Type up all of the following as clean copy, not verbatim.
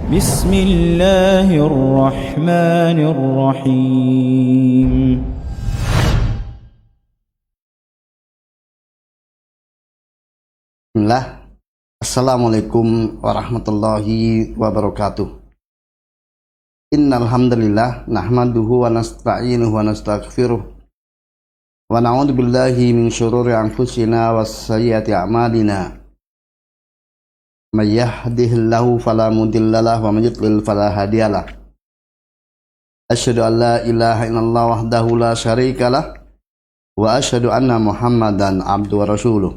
بسم الله الرحمن الرحيم. Bismillah. Assalamualaikum warahmatullahi wabarakatuh. Innal hamdalillah nahmaduhu wa nasta'inuhu wa nastaghfiruh wa na'udzu billahi min syururi anfusina was sayyiati a'malina. May yahdihillahu fala mudhillalah wa may yudlil fala hadiyalah. Asyhadu an la ilaha illallah wahdahu la syarikalah wa asyhadu anna Muhammadan abduhu wa rasuluh.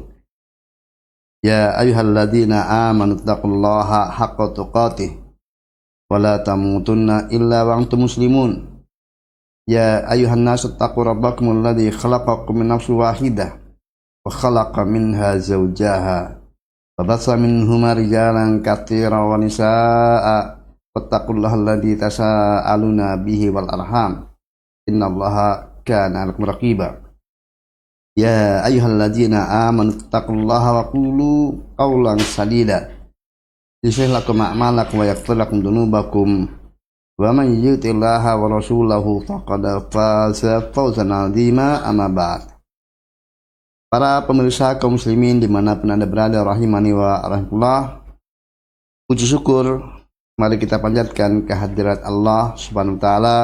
Ya ayyuhalladzina amanu taqullaha haqqa tuqatih wa la tamutunna illa wa antum muslimun. Ya ayyuhan nasu taqu rabbakumul ladzi khalaqakum min nafsin wahidah wa khalaqa minha zawjaha wa batha minhuma rijalan katsiran wa nisaa'a wattaqullaha alladzi tasaaluna bihi wal arham innallaha kana 'alaikum raqiba. Ya ayyuhalladzina amanu taqullaha wa qulu qawlan sadida yuslih lakum a'malakum wa yaghfir lakum dzunubakum wa man yuti'illaha wa rasulahu faqad faza fawzan 'azima. Amma ba'd. Para pemirsa kaum muslimin dimanapun Anda berada, rahimani wa rahmatullah, puji syukur mari kita panjatkan kehadirat Allah Subhanahu wa taala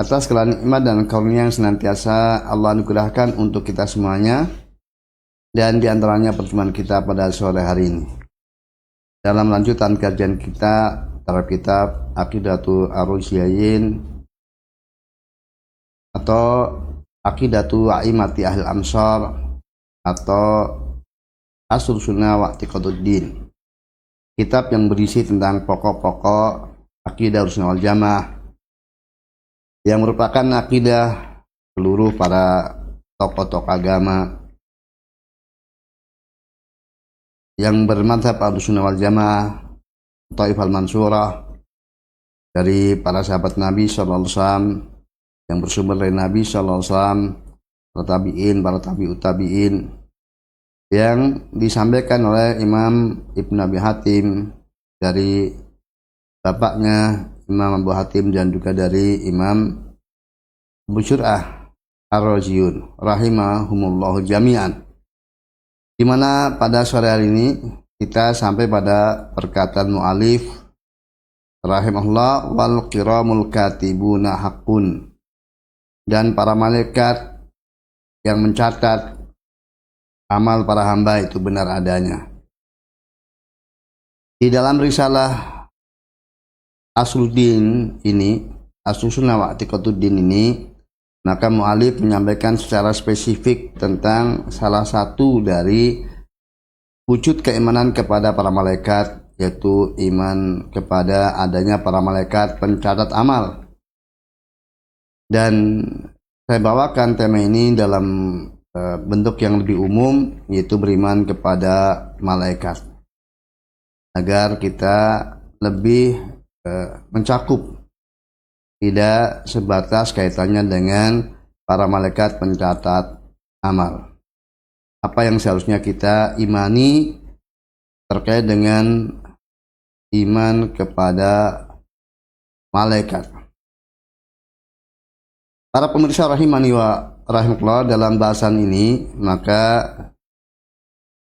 atas segala nikmat dan karunia yang senantiasa Allah anugerahkan untuk kita semuanya, dan diantaranya pertemuan kita pada sore hari ini. Dalam lanjutan kajian kita terhadap kitab Aqidatu Ar-Rusyayin atau Aqidatu A'immati Ahlil Amsar atau Asl Sunnah wa I'tiqaduddin, kitab yang berisi tentang pokok-pokok akidah Ahlussunnah wal Jamaah yang merupakan akidah seluruh para tokoh-tokoh agama yang bermadzhab Ahlussunnah wal Jamaah, Thaifah al-Mansurah, dari para sahabat Nabi sallallahu alaihi wasallam yang bersumber dari Nabi sallallahu alaihi wasallam, para tabi'in, para tabi'ut tabi'in, yang disampaikan oleh Imam Ibnu Abi Hatim dari bapaknya Imam Abu Hatim dan juga dari Imam Abu Syur'ah Ar-Raziyun rahimahumullahu jami'an. Di mana pada sore hari ini kita sampai pada perkataan mu'alif rahimahullah, wal kiramul katibuna haqqun, dan para malaikat yang mencatat amal para hamba itu benar adanya. Di dalam risalah Asluddin ini, Aslusunnah wa I'tiqaduddin ini, maka mu'alif menyampaikan secara spesifik tentang salah satu dari wujud keimanan kepada para malaikat, yaitu iman kepada adanya para malaikat pencatat amal. Dan saya bawakan tema ini dalam bentuk yang lebih umum, yaitu beriman kepada malaikat, agar kita lebih mencakup, tidak sebatas kaitannya dengan para malaikat pencatat amal. Apa yang seharusnya kita imani terkait dengan iman kepada malaikat. Para pemirsa rahimani wa rahmatullah, dalam bahasan ini maka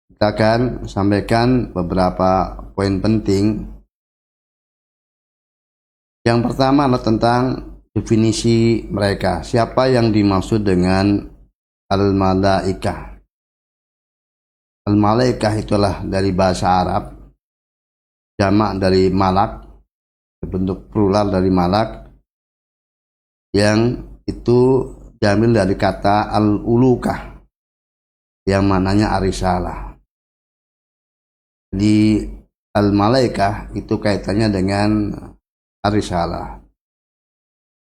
kita akan sampaikan beberapa poin penting. Yang pertama adalah tentang definisi mereka. Siapa yang dimaksud dengan al-malaikah? Al-malaikah itulah dari bahasa Arab, jamak dari malak, bentuk plural dari malak, yang itu diambil dari kata al-ulukah yang maknanya arisalah. Di al-malaikah itu kaitannya dengan arisalah,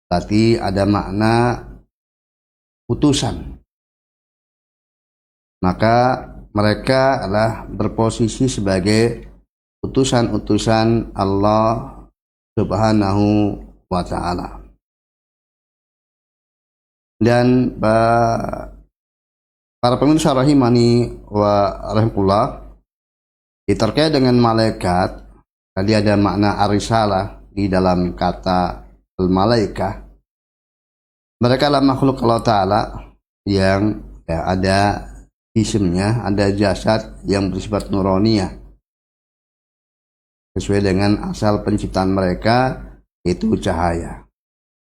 berarti ada makna utusan. Maka mereka adalah berposisi sebagai utusan-utusan Allah Subhanahu wa ta'ala. Dan para pemirsa rahimani wa rahimullah, terkait dengan malaikat, Tadi ada makna arisalah di dalam kata al-malaikah. Mereka adalah makhluk Allah Ta'ala yang ada jisimnya, ada jasad yang bersifat nuroniyah. Sesuai dengan asal penciptaan mereka, yaitu cahaya.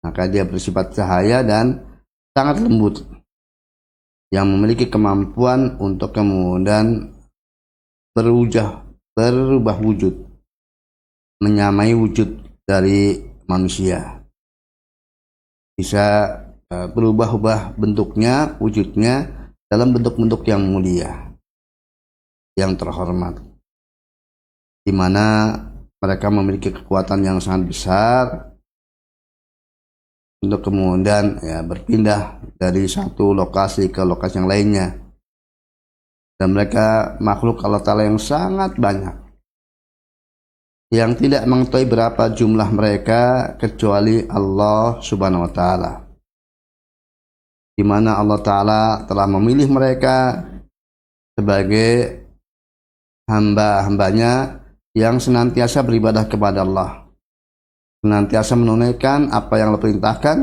Maka dia bersifat cahaya dan sangat lembut, yang memiliki kemampuan untuk kemudian berubah wujud, menyamai wujud dari manusia. Bisa berubah-ubah bentuknya, wujudnya dalam bentuk-bentuk yang mulia, yang terhormat, di mana mereka memiliki kekuatan yang sangat besar untuk kemudian berpindah dari satu lokasi ke lokasi yang lainnya. Dan mereka makhluk Allah Ta'ala yang sangat banyak, yang tidak mengetahui berapa jumlah mereka kecuali Allah Subhanahu wa Ta'ala, di mana Allah Ta'ala telah memilih mereka sebagai hamba-hambanya yang senantiasa beribadah kepada Allah, senantiasa menunaikan apa yang Allah perintahkan,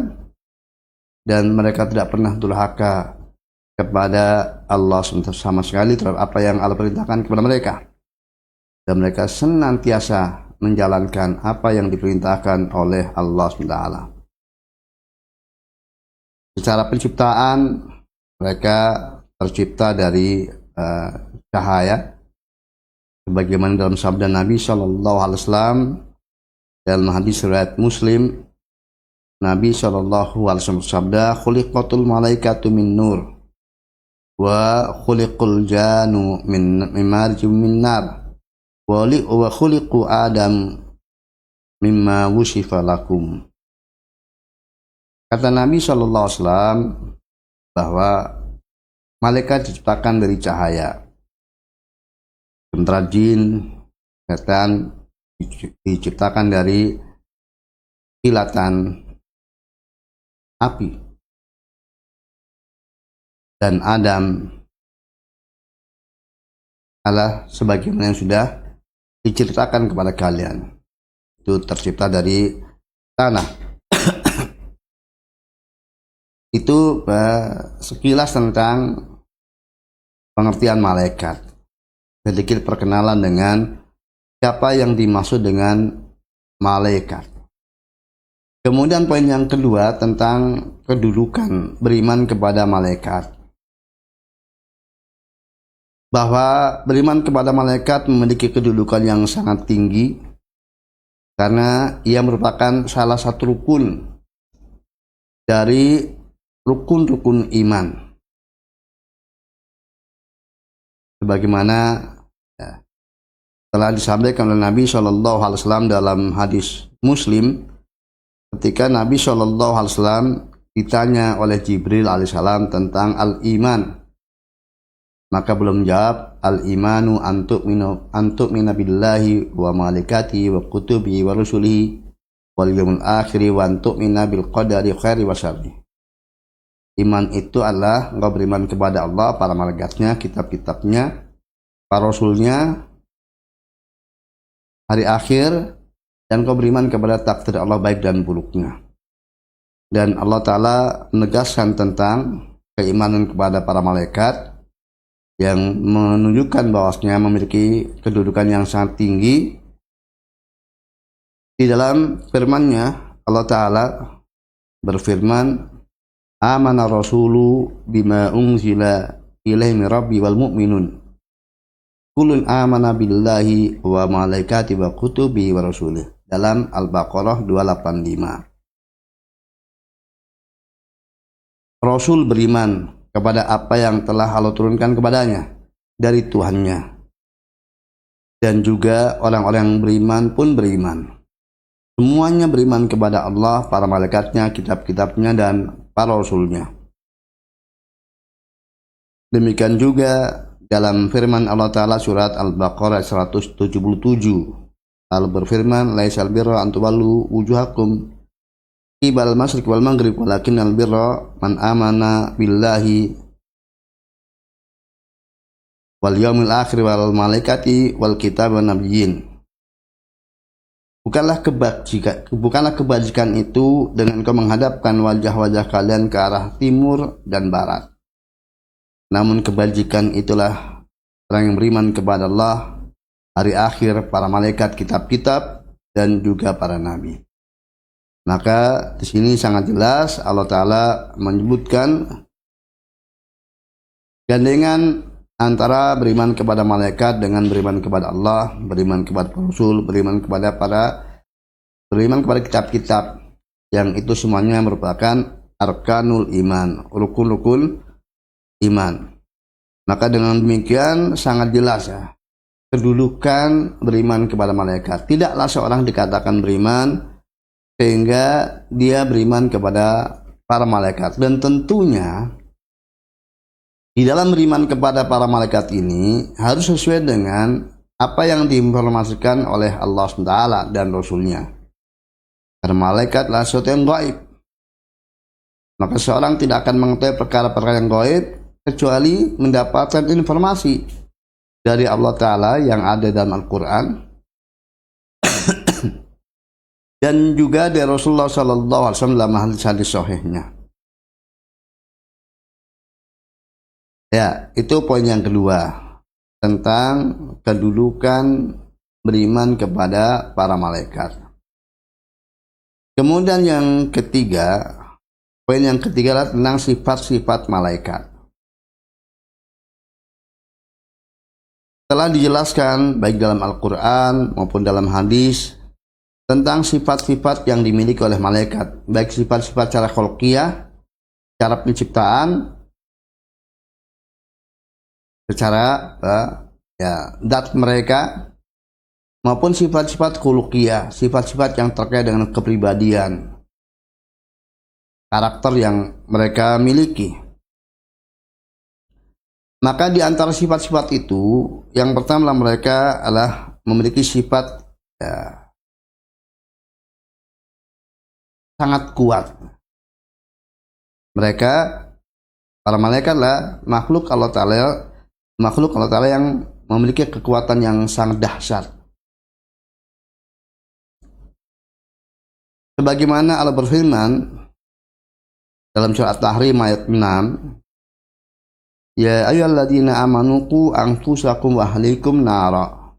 dan mereka tidak pernah durhaka kepada Allah sama sekali terhadap apa yang Allah perintahkan kepada mereka. Dan mereka senantiasa menjalankan apa yang diperintahkan oleh Allah SWT. Secara penciptaan, mereka tercipta dari cahaya, sebagaimana dalam sabda Nabi SAW dalam hadis riwayat Muslim. Nabi SAW bersabda, "Khuliqatul malaikatu min nur, wa khuliqul janu min marjim min nar, wa khuliqu Adam mimma wusifa lakum." Kata Nabi SAW bahwa malaikat diciptakan dari cahaya, sementara jin, setan diciptakan dari kilatan api, dan Adam adalah sebagaimana yang sudah diceritakan kepada kalian, itu tercipta dari tanah. Itu sekilas tentang pengertian malaikat, sedikit perkenalan dengan siapa yang dimaksud dengan malaikat. Kemudian poin yang kedua tentang kedudukan beriman kepada malaikat, bahwa beriman kepada malaikat memiliki kedudukan yang sangat tinggi karena ia merupakan salah satu rukun dari rukun-rukun iman, sebagaimana telah disampaikan oleh Nabi SAW dalam hadis Muslim, ketika Nabi SAW ditanya oleh Jibril alaihissalam tentang al-iman, maka belum jawab, al-imanu antu'mina billahi wa malaikatihi wa kutubihi wa rusulihi wal yawmil akhiri wa antu'mina bil qadari khairi wa syarri. Iman itu adalah engkau beriman kepada Allah, para malaikatnya, kitab-kitabnya, para rasulnya, hari akhir, dan engkau beriman kepada takdir Allah baik dan buruknya. Dan Allah Ta'ala menegaskan tentang keimanan kepada para malaikat, yang menunjukkan bahwasanya memiliki kedudukan yang sangat tinggi. Di dalam firman-Nya, Allah Ta'ala berfirman, "Amana rasulu bima unzila ilaihi min rabbi wal mu'minun kullun amana billahi wa malaikati wa kutubi wa rasulih." Dalam Al-Baqarah 285. Rasul beriman kepada apa yang telah Allah turunkan kepadanya dari Tuhannya, dan juga orang-orang yang beriman pun beriman. Semuanya beriman kepada Allah, para malaikatnya, kitab-kitabnya, dan para rasulnya. Demikian juga dalam firman Allah Ta'ala surat Al-Baqarah 177. Allah berfirman, "Laisal birra an tuwallu wujuhakum qibal masyriq wal maghrib walakinnal birra man amana billahi wal yaumil akhir wal malaikati wal kitab wan nabiyyin." bukanlah kebajikan itu dengan kau menghadapkan wajah-wajah kalian ke arah timur dan barat. Namun kebajikan itulah orang yang beriman kepada Allah, hari akhir, para malaikat, kitab-kitab, dan juga para nabi. Maka di sini sangat jelas Allah Ta'ala menyebutkan gandengan antara beriman kepada malaikat dengan beriman kepada Allah, beriman kepada Rasul, beriman kepada kitab-kitab, yang itu semuanya merupakan arkanul iman, rukun-rukun iman. Maka dengan demikian sangat jelas ya kedudukan beriman kepada malaikat. Tidaklah seorang dikatakan beriman sehingga dia beriman kepada para malaikat, dan tentunya di dalam beriman kepada para malaikat ini harus sesuai dengan apa yang diinformasikan oleh Allah SWT dan Rasulnya. Karena malaikat adalah sesuatu yang gaib. Maka seorang tidak akan mengetahui perkara-perkara yang gaib kecuali mendapatkan informasi dari Allah Ta'ala yang ada dalam Al-Quran dan juga dari Rasulullah SAW dalam hadis-hadis sahihnya. Ya, itu poin yang kedua tentang kedudukan beriman kepada para malaikat. Kemudian yang ketiga, poin yang ketiga adalah tentang sifat-sifat malaikat. Telah dijelaskan baik dalam Al-Quran maupun dalam hadis tentang sifat-sifat yang dimiliki oleh malaikat, baik sifat-sifat secara kholqiyah, cara penciptaan, secara zat mereka, maupun sifat-sifat khuluqiyah, sifat-sifat yang terkait dengan kepribadian, karakter yang mereka miliki. Maka di antara sifat-sifat itu, yang pertama mereka adalah memiliki sifat sangat kuat. Mereka, para malaikat adalah makhluk Allah Ta'ala yang memiliki kekuatan yang sangat dahsyat. Sebagaimana Allah berfirman dalam surat At-Tahrim ayat 6, ya ayyuhalladzina amanu qu anfusakum wa ahlikum nara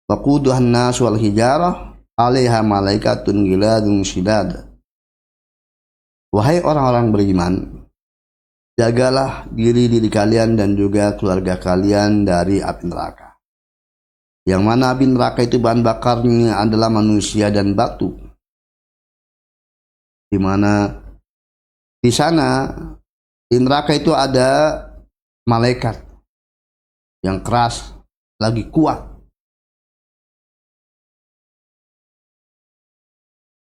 waquduhan nas wal hijarah 'alaiha malaikatun ghiladun syidad. Wahai orang-orang beriman, jagalah diri kalian dan juga keluarga kalian dari api neraka, yang mana api neraka itu bahan bakarnya adalah manusia dan batu, di mana di sana di neraka itu ada malaikat yang keras lagi kuat.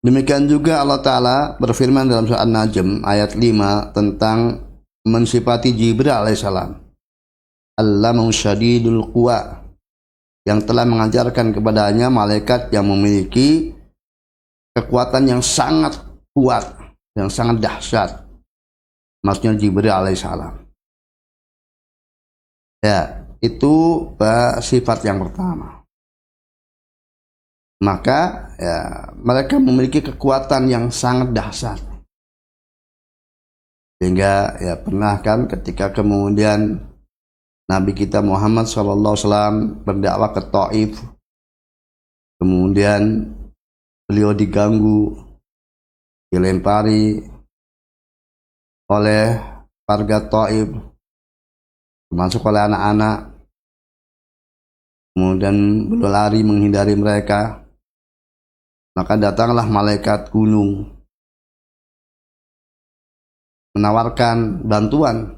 Demikian juga Allah Ta'ala berfirman dalam surat An-Najm ayat 5 tentang mensifati Jibril alaihissalam, Allamahu syadidul quwa, yang telah mengajarkan kepadanya malaikat yang memiliki kekuatan yang sangat kuat, yang sangat dahsyat. Maksudnya Jibril alaihissalam. Ya, itu sifat yang pertama. Maka ya, mereka memiliki kekuatan yang sangat dahsyat. Sehingga ya pernah kan ketika kemudian Nabi kita Muhammad SAW berdakwah ke Taif, kemudian beliau diganggu, dilempari oleh warga Taif, termasuk oleh anak-anak. Kemudian beliau lari menghindari mereka. Maka datanglah malaikat gunung menawarkan bantuan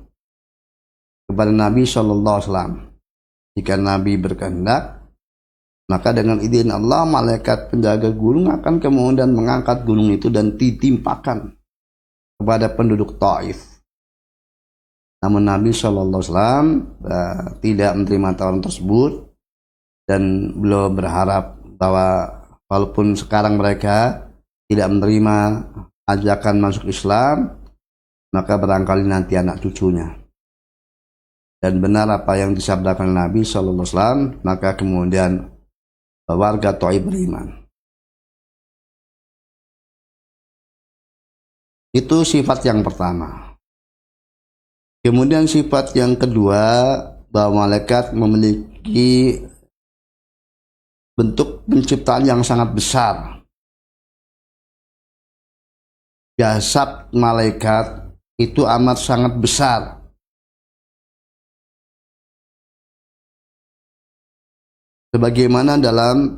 kepada Nabi SAW. Jika Nabi berkehendak, maka dengan izin Allah, malaikat penjaga gunung akan kemudian mengangkat gunung itu dan ditimpakan kepada penduduk Taif. Namun Nabi SAW tidak menerima tawaran tersebut, dan beliau berharap bahwa walaupun sekarang mereka tidak menerima ajakan masuk Islam, maka barangkali nanti anak cucunya. Dan benar apa yang disabdakan Nabi SAW, maka kemudian warga Thaif beriman. Itu sifat yang pertama. Kemudian sifat yang kedua, bahwa malaikat memiliki bentuk penciptaan yang sangat besar. Jasad malaikat itu amat sangat besar. Sebagaimana dalam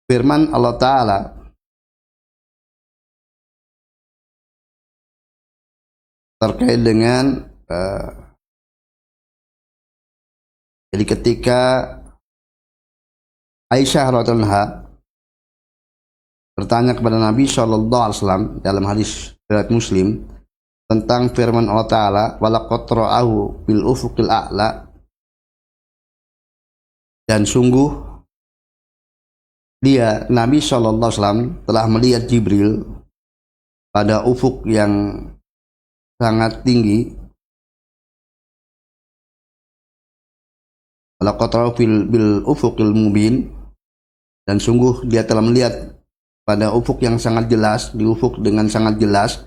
firman Allah Ta'ala, terkait dengan jadi ketika Aisyah radhiyallahu anha bertanya kepada Nabi SAW dalam hadis riwayat Muslim tentang firman Allah Ta'ala, walaqad ra'ahu bil ufuqil a'la, dan sungguh dia Nabi SAW telah melihat Jibril pada ufuk yang sangat tinggi. Walaqad ra'ahu bil ufuqil mubin, dan sungguh dia telah melihat pada ufuk yang sangat jelas, di ufuk dengan sangat jelas,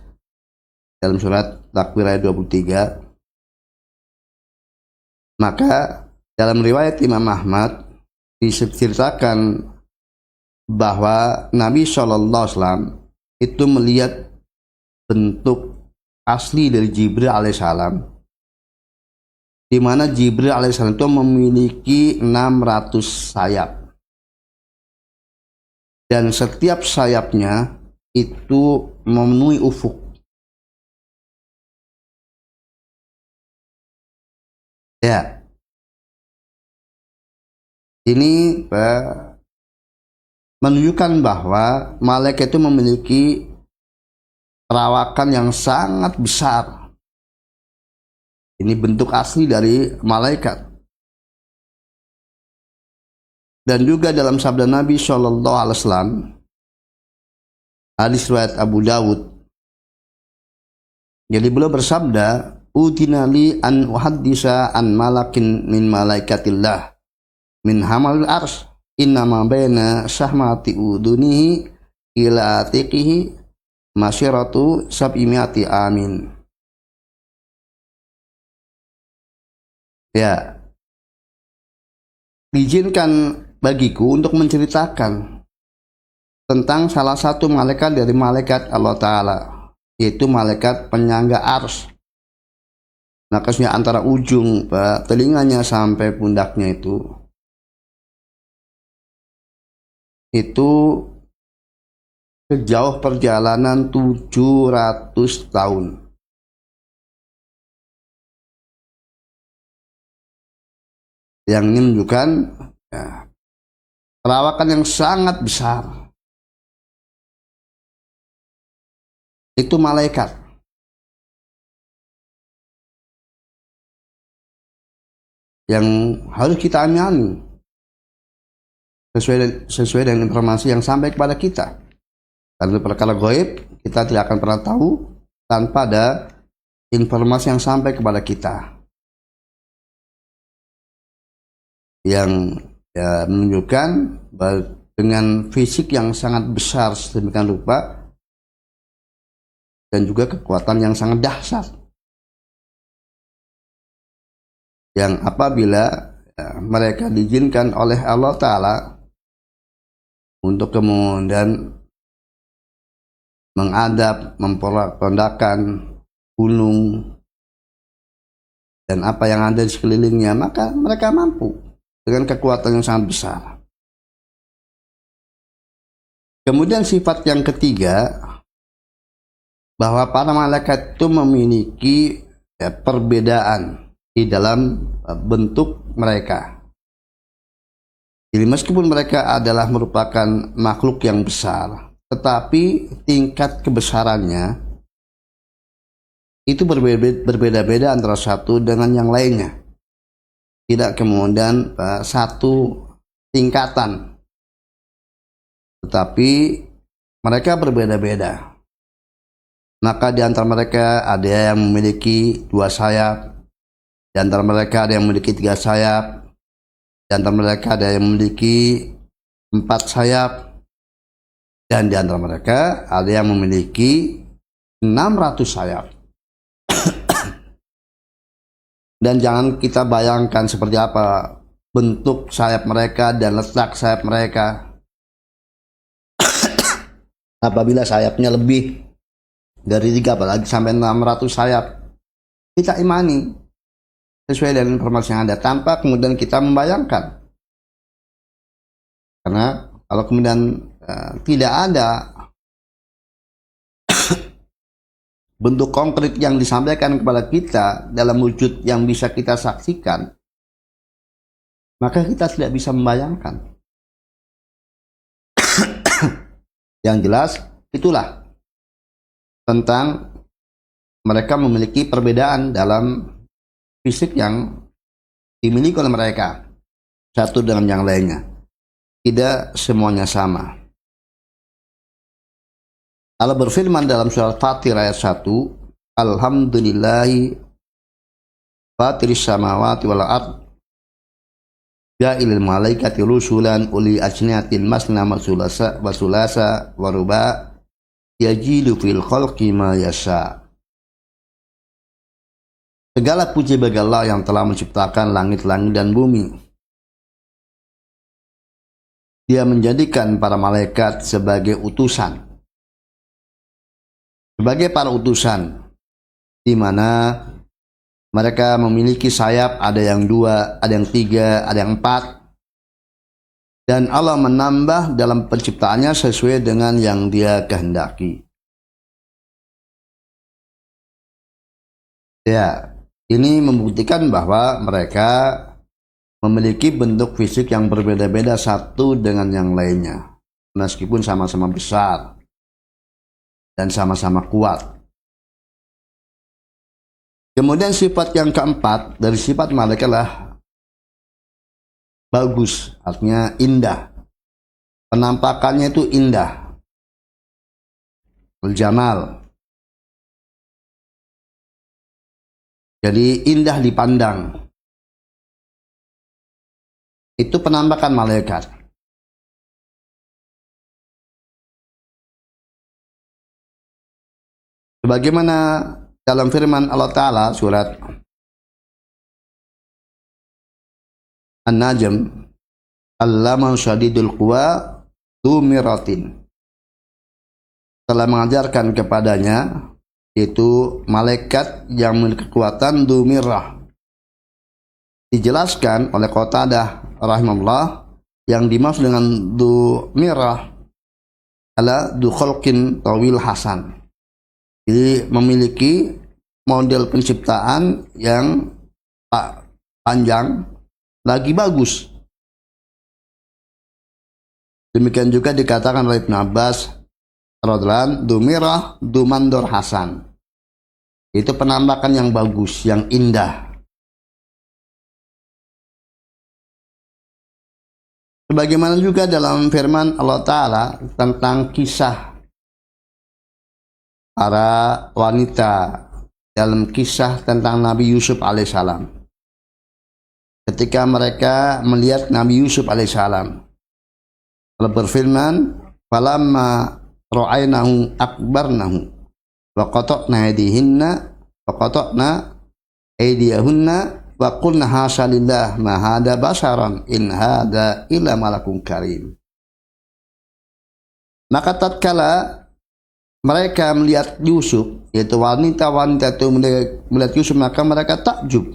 dalam surat Takwir ayat 23. Maka dalam riwayat Imam Ahmad diceritakan bahwa Nabi SAW itu melihat bentuk asli dari Jibril alaihissalam, di mana Jibril alaihissalam itu memiliki 600 sayap. Dan setiap sayapnya itu memenuhi ufuk. Ya. Ini menunjukkan bahwa malaikat itu memiliki perawakan yang sangat besar. Ini bentuk asli dari malaikat. Dan juga dalam sabda Nabi SAW, hadis riwayat Abu Dawud, jadi beliau bersabda, utinali an uhaddisa an malakin min malaikatillah min hamalil ars innama baina syahmati udunihi ila atiqihi masyiratu sab'imiati amin. Ya, diizinkan bagiku untuk menceritakan tentang salah satu malaikat dari malaikat Allah Ta'ala, yaitu malaikat penyangga ars. Maka antara ujung telinganya sampai pundaknya itu sejauh perjalanan 700 tahun. Yang ini menunjukkan perawakan yang sangat besar. Itu malaikat. Yang harus kita amini sesuai dengan informasi yang sampai kepada kita. Karena perkara gaib kita tidak akan pernah tahu tanpa ada informasi yang sampai kepada kita, yang menunjukkan dengan fisik yang sangat besar sedemikian rupa dan juga kekuatan yang sangat dahsyat, yang apabila mereka diizinkan oleh Allah Ta'ala untuk kemudian mengadap, memporak-pondakan gunung dan apa yang ada di sekelilingnya, maka mereka mampu dengan kekuatan yang sangat besar. Kemudian sifat yang ketiga, bahwa para malaikat itu memiliki perbedaan di dalam bentuk mereka. Jadi meskipun mereka adalah merupakan makhluk yang besar, tetapi tingkat kebesarannya itu berbeda-beda antara satu dengan yang lainnya. Tidak kemudian satu tingkatan, tetapi mereka berbeda-beda. Maka di antara mereka ada yang memiliki 2 sayap, di antara mereka ada yang memiliki 3 sayap, Di antara mereka ada yang memiliki 4 sayap, dan di antara mereka ada yang memiliki 600 sayap. Dan jangan kita bayangkan seperti apa bentuk sayap mereka dan letak sayap mereka. Apabila sayapnya lebih dari 3, apalagi sampai 600 sayap, kita imani sesuai dengan informasi yang ada tanpa kemudian kita membayangkan. Karena kalau kemudian tidak ada bentuk konkret yang disampaikan kepada kita dalam wujud yang bisa kita saksikan, maka kita tidak bisa membayangkan. Yang jelas itulah tentang mereka memiliki perbedaan dalam fisik yang dimiliki oleh mereka satu dengan yang lainnya. Tidak semuanya sama. Allah berfirman dalam surat Fatir ayat 1, Alhamdulillahi fatiris samawati wal ard ja'ilil malaikati rusulan uli ajnihatin masna wa sulasa wa ruba yajidu fil khalqi ma yasha. Segala puji bagi Allah yang telah menciptakan langit-langit dan bumi. Dia menjadikan para malaikat sebagai utusan, sebagai para utusan, di mana mereka memiliki sayap, ada yang 2, ada yang 3, ada yang 4. Dan Allah menambah dalam penciptaannya sesuai dengan yang Dia kehendaki. Ya, ini membuktikan bahwa mereka memiliki bentuk fisik yang berbeda-beda satu dengan yang lainnya, meskipun sama-sama besar dan sama-sama kuat. Kemudian sifat yang keempat dari sifat malaikat adalah bagus, artinya indah. Penampakannya itu indah. Al-jamal. Jadi indah dipandang. Itu penampakan malaikat. Sebagaimana dalam firman Allah Ta'ala surat An-Najm, Allama syadidul quwa tu miratin, telah mengajarkan kepadanya, yaitu malaikat yang memiliki kekuatan dumirah. Dijelaskan oleh Qatadah rahimahullah, yang dimaksud dengan dumirah adalah du khalqin tawil hasan. Jadi memiliki model penciptaan yang panjang lagi bagus. Demikian juga dikatakan oleh Ibn Abbas radhiyallahu dumirah dumandor hasan. Itu penampakan yang bagus, yang indah. Sebagaimana juga dalam firman Allah Ta'ala tentang kisah para wanita dalam kisah tentang Nabi Yusuf alaihissalam. Ketika mereka melihat Nabi Yusuf alaihissalam, Allah berfirman, "Falamma ra'aynahu akbarnahu wa qata'na aydiyahunna wa qulna hasya lillah ma hada basharan in hada illa malakun karim." Maka tatkala mereka melihat Yusuf, yaitu wanita-wanita itu melihat Yusuf, maka mereka takjub.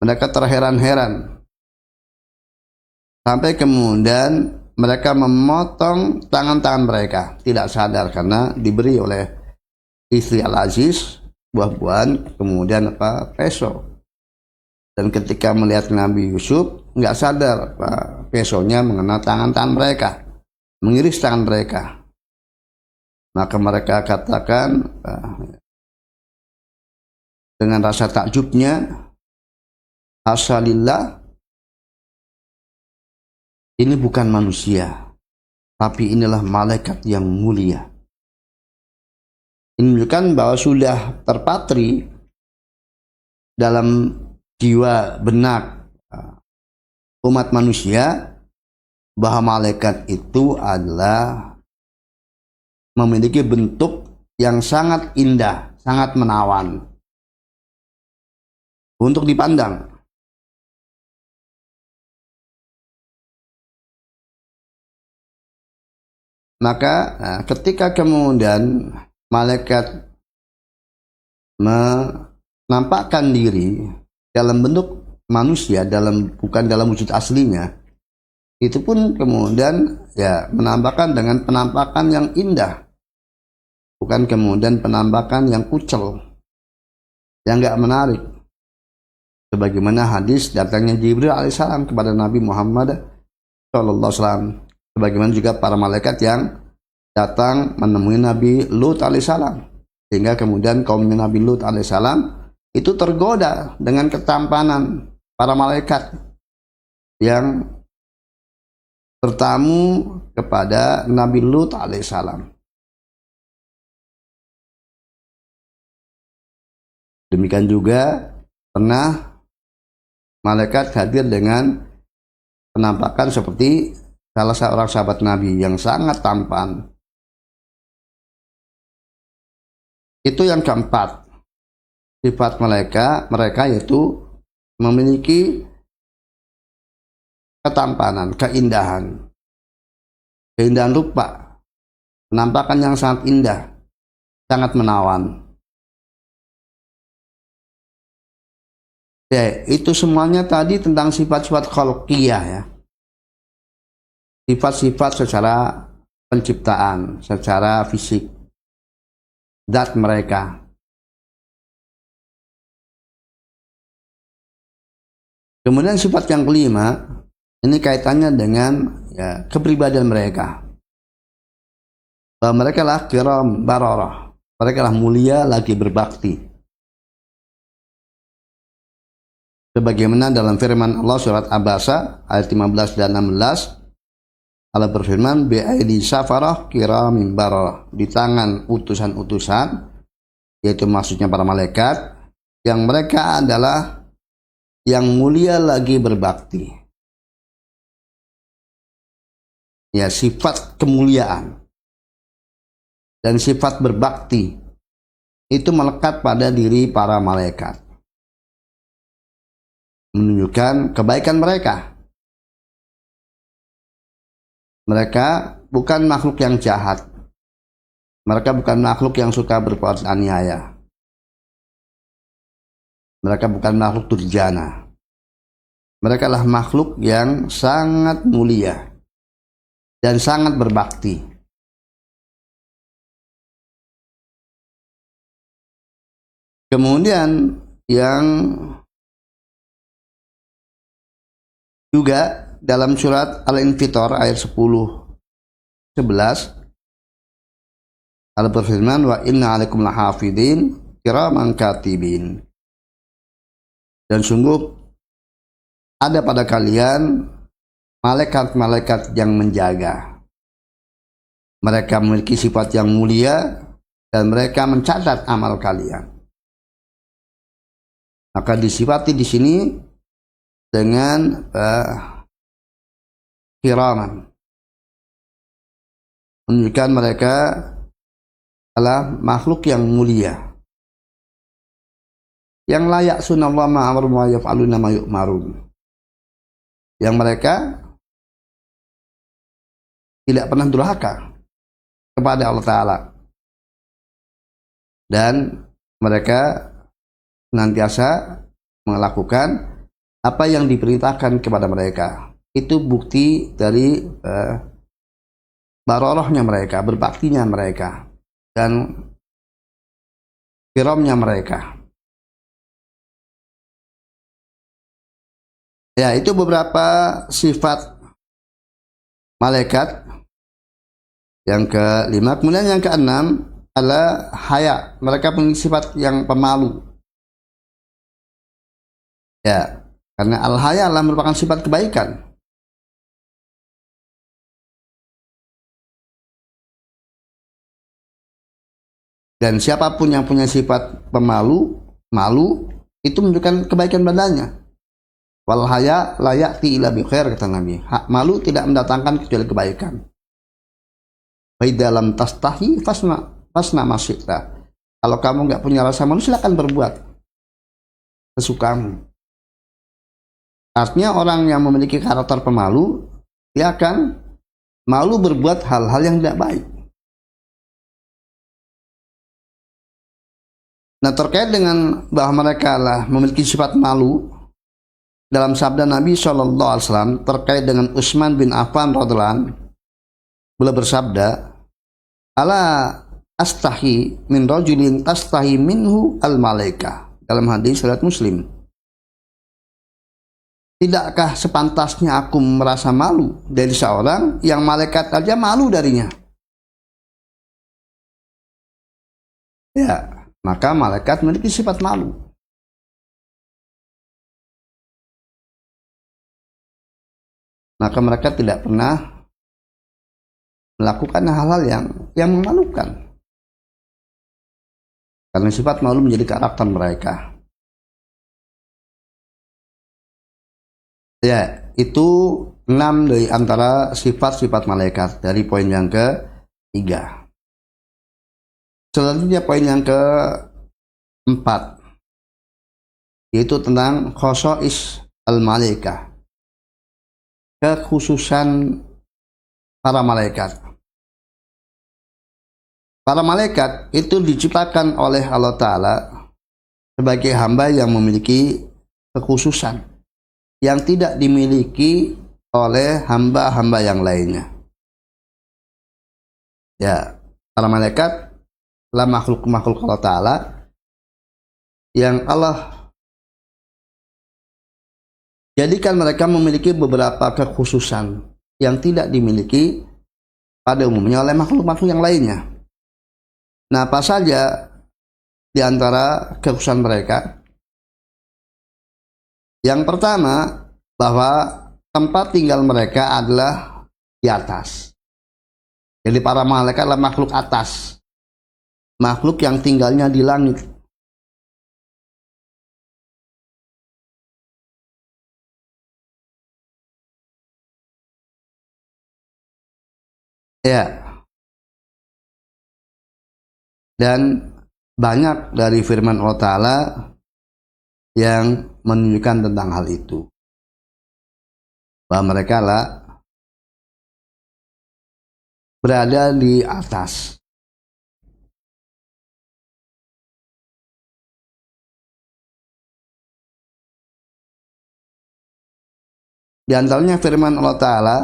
Mereka terheran-heran. Sampai kemudian mereka memotong tangan-tangan mereka. Tidak sadar karena diberi oleh istri Al-Aziz buah-buahan, kemudian peso. Dan ketika melihat Nabi Yusuf, nggak sadar pesonya mengenai tangan-tangan mereka, mengiris tangan mereka. Maka mereka katakan dengan rasa takjubnya, "Hasalillah, ini bukan manusia, tapi inilah malaikat yang mulia." Ini menunjukkan bahwa sudah terpatri dalam jiwa benak umat manusia bahwa malaikat itu adalah memiliki bentuk yang sangat indah, sangat menawan untuk dipandang. Maka ketika kemudian malaikat menampakkan diri dalam bentuk manusia, bukan dalam wujud aslinya, itu pun kemudian ya menampakkan dengan penampakan yang indah, bukan kemudian penampakan yang kucel, yang enggak menarik. Sebagaimana hadis datangnya Jibril alaihissalam kepada Nabi Muhammad SAW. Sebagaimana juga para malaikat yang datang menemui Nabi Lut alaihissalam. Sehingga kemudian kaumnya Nabi Lut alaihissalam itu tergoda dengan ketampanan para malaikat yang bertamu kepada Nabi Lut alaihissalam. Demikian juga pernah malaikat hadir dengan penampakan seperti salah seorang sahabat Nabi yang sangat tampan. Itu yang keempat, sifat mereka yaitu memiliki ketampanan, keindahan rupa, penampakan yang sangat indah, sangat menawan. Ya, itu semuanya tadi tentang sifat-sifat khalqiyah ya. Sifat-sifat secara penciptaan, secara fisik, zat mereka. Kemudian sifat yang kelima, ini kaitannya dengan ya, kepribadian mereka. Bahwa mereka lah kiram bararah, mereka lah mulia lagi berbakti. Sebagaimana dalam firman Allah surat Abasa ayat 15 dan 16, Allah berfirman, bi'aidi safarah kiramin bararah, di tangan utusan-utusan, yaitu maksudnya para malaikat, yang mereka adalah yang mulia lagi berbakti. Ya, sifat kemuliaan dan sifat berbakti itu melekat pada diri para malaikat, menunjukkan kebaikan mereka. Mereka bukan makhluk yang jahat. Mereka bukan makhluk yang suka berbuat aniaya. Mereka bukan makhluk durjana. Mereka adalah makhluk yang sangat mulia dan sangat berbakti. Kemudian yang juga dalam surat Al-Infitor ayat 10-11, Allah berfirman, wa inna alaikum lahafidin kiraman katibin, dan sungguh ada pada kalian malaikat-malaikat yang menjaga. Mereka memiliki sifat yang mulia dan mereka mencatat amal kalian. Maka disifati di sini dengan kiraman, menunjukkan mereka adalah makhluk yang mulia, yang layak sunallah ma'amru wa yaf'aluna ma yu'marun, yang mereka tidak pernah durhaka kepada Allah Ta'ala, dan mereka senantiasa melakukan apa yang diperintahkan kepada mereka. Itu bukti dari barorohnya mereka, berbaktinya mereka, dan kiramnya mereka. Ya, itu beberapa sifat malaikat. Yang kelima, kemudian yang keenam adalah haya. Mereka punya sifat yang pemalu. Ya, karena al-haya adalah merupakan sifat kebaikan. Dan siapapun yang punya sifat pemalu, malu, itu menunjukkan kebaikan badannya. Wal haya la ya'ti illa bi khair, kata Nabi. Malu tidak mendatangkan kecuali kebaikan. Fa dalam tastahi fasna ma syi'ta. Kalau kamu nggak punya rasa malu, silakan berbuat sesukamu. Artinya orang yang memiliki karakter pemalu, dia akan malu berbuat hal-hal yang tidak baik. Nah, terkait dengan bahwa mereka lah memiliki sifat malu, dalam sabda Nabi SAW terkait dengan Utsman bin Affan radhiyallahu anhu, beliau bersabda, "Ala astahi min rajulin tastahi minhu al malaikah." Dalam hadis riwayat Muslim. Tidakkah sepantasnya aku merasa malu dari seorang yang malaikat aja malu darinya? Ya, maka malaikat memiliki sifat malu. Maka mereka tidak pernah melakukan hal-hal yang memalukan. Karena sifat malu menjadi karakter mereka. Ya, itu 6 dari antara sifat-sifat malaikat dari poin yang ke-3. Selanjutnya poin yang ke-4, yaitu tentang khosois al-malaikah, kekhususan para malaikat. Para malaikat itu diciptakan oleh Allah Ta'ala sebagai hamba yang memiliki kekhususan yang tidak dimiliki oleh hamba-hamba yang lainnya. Ya, para malaikat adalah makhluk-makhluk Allah Ta'ala yang Allah jadikan mereka memiliki beberapa kekhususan yang tidak dimiliki pada umumnya oleh makhluk-makhluk yang lainnya. Nah, apa saja di antara kekhususan mereka? Yang pertama, bahwa tempat tinggal mereka adalah di atas. Jadi para malaikat adalah makhluk atas, makhluk yang tinggalnya di langit. Ya. Dan banyak dari firman Allah Ta'ala yang menunjukkan tentang hal itu, bahwa mereka lah berada di atas. Di antaranya firman Allah Ta'ala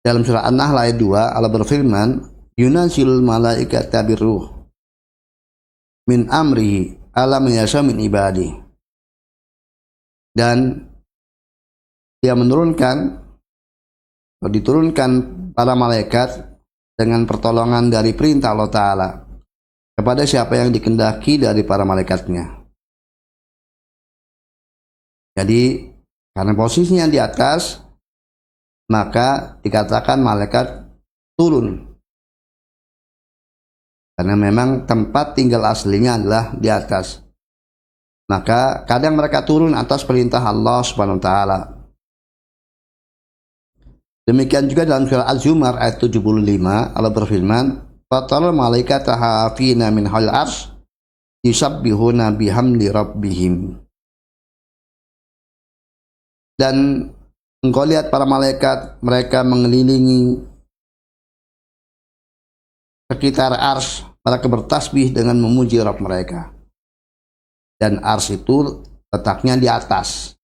dalam surah An-Nahl ayat 2, Allah berfirman, "Yunazilul malaikata birruh min amrihi ala man yasha min ibadi." Dan dia diturunkan para malaikat dengan pertolongan dari perintah Allah Ta'ala kepada siapa yang dikehendaki dari para malaikatnya. Jadi karena posisinya di atas, maka dikatakan malaikat turun. Karena memang tempat tinggal aslinya adalah di atas. Maka kadang mereka turun atas perintah Allah Subhanahu wa taala. Demikian juga dalam surah Az-Zumar ayat 75, Allah berfirman, "Fatal malaikata hafina min hal arsy yusabbihuna bihamdi rabbihim." Dan engkau lihat para malaikat, mereka mengelilingi sekitar ars, mereka bertasbih dengan memuji Rabb mereka. Dan ars itu letaknya di atas.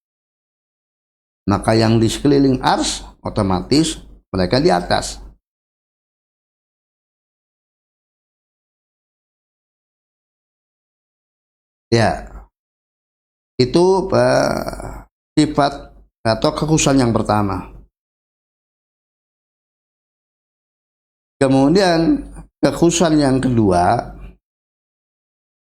Maka yang di sekeliling ars, otomatis mereka di atas. Ya, itu sifat atau kekhususan yang pertama. Kemudian kekhususan yang kedua,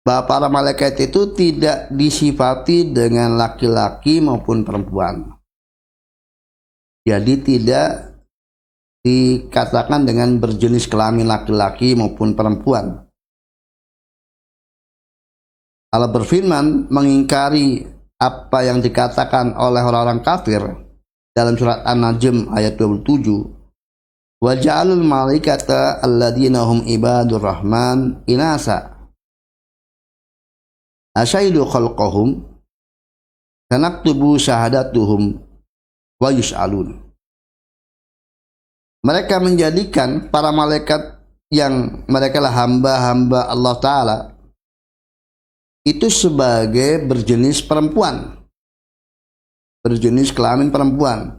bahwa para malaikat itu tidak disifati dengan laki-laki maupun perempuan. Jadi tidak dikatakan dengan berjenis kelamin laki-laki maupun perempuan. Allah berfirman mengingkari apa yang dikatakan oleh orang-orang kafir dalam surat An-Najm ayat 27. Wa ja'alul malaikata alladzina hum ibadur rahman inasa asyaidu khalqahum sanaktubu syahadatuhum wa yus'alun. Mereka menjadikan para malaikat yang mereka lah hamba-hamba Allah Ta'ala itu sebagai berjenis perempuan, berjenis kelamin perempuan.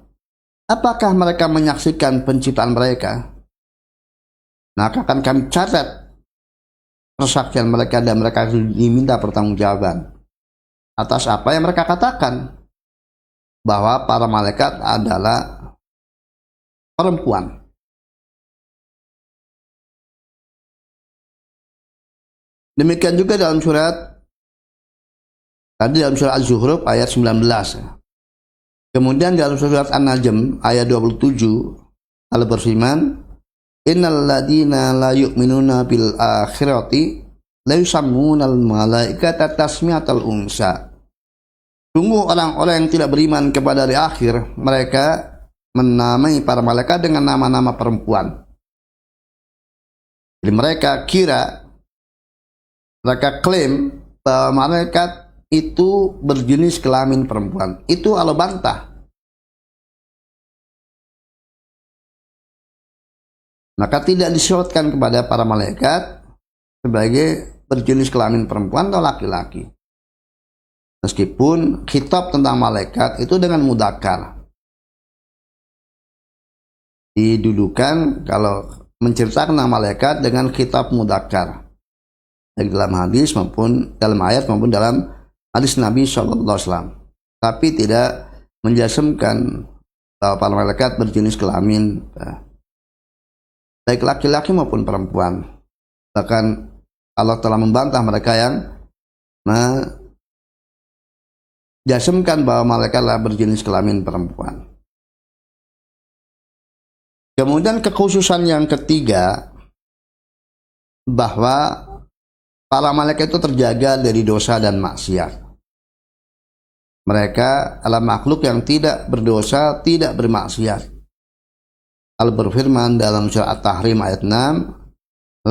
Apakah mereka menyaksikan penciptaan mereka? Maka akan kami catat persaksian mereka dan mereka diminta pertanggungjawaban atas apa yang mereka katakan bahwa para malaikat adalah perempuan. Demikian juga dalam surat Az-Zukhruf ayat 19. Kemudian dalam surat An-Najm ayat 27 Allah berfirman, innal ladina la yu'minuna bil akhirati la yusammunal malaikata tasmiyatal unsa. Sungguh orang-orang yang tidak beriman kepada hari akhir, mereka menamai para malaikat dengan nama-nama perempuan. Jadi mereka klaim bahwa malaikat itu berjenis kelamin perempuan. Itu Allah bantah. Maka tidak disyaratkan kepada para malaikat sebagai berjenis kelamin perempuan atau laki-laki. Meskipun khitab tentang malaikat itu dengan mudzakkar. Didudukan kalau menceritakan nama malaikat dengan khitab mudzakkar. Baik dalam hadis maupun dalam ayat maupun dalam hadis Nabi SAW. Tapi tidak menjasimkan bahwa para malaikat berjenis kelamin baik laki-laki maupun perempuan. Bahkan Allah telah membantah mereka yang menjasimkan bahwa malaikat adalah berjenis kelamin perempuan. Kemudian kekhususan yang ketiga, bahwa para malaikat itu terjaga dari dosa dan maksiat. Mereka adalah makhluk yang tidak berdosa, tidak bermaksiat. Allah berfirman dalam surah At-Tahrim ayat 6,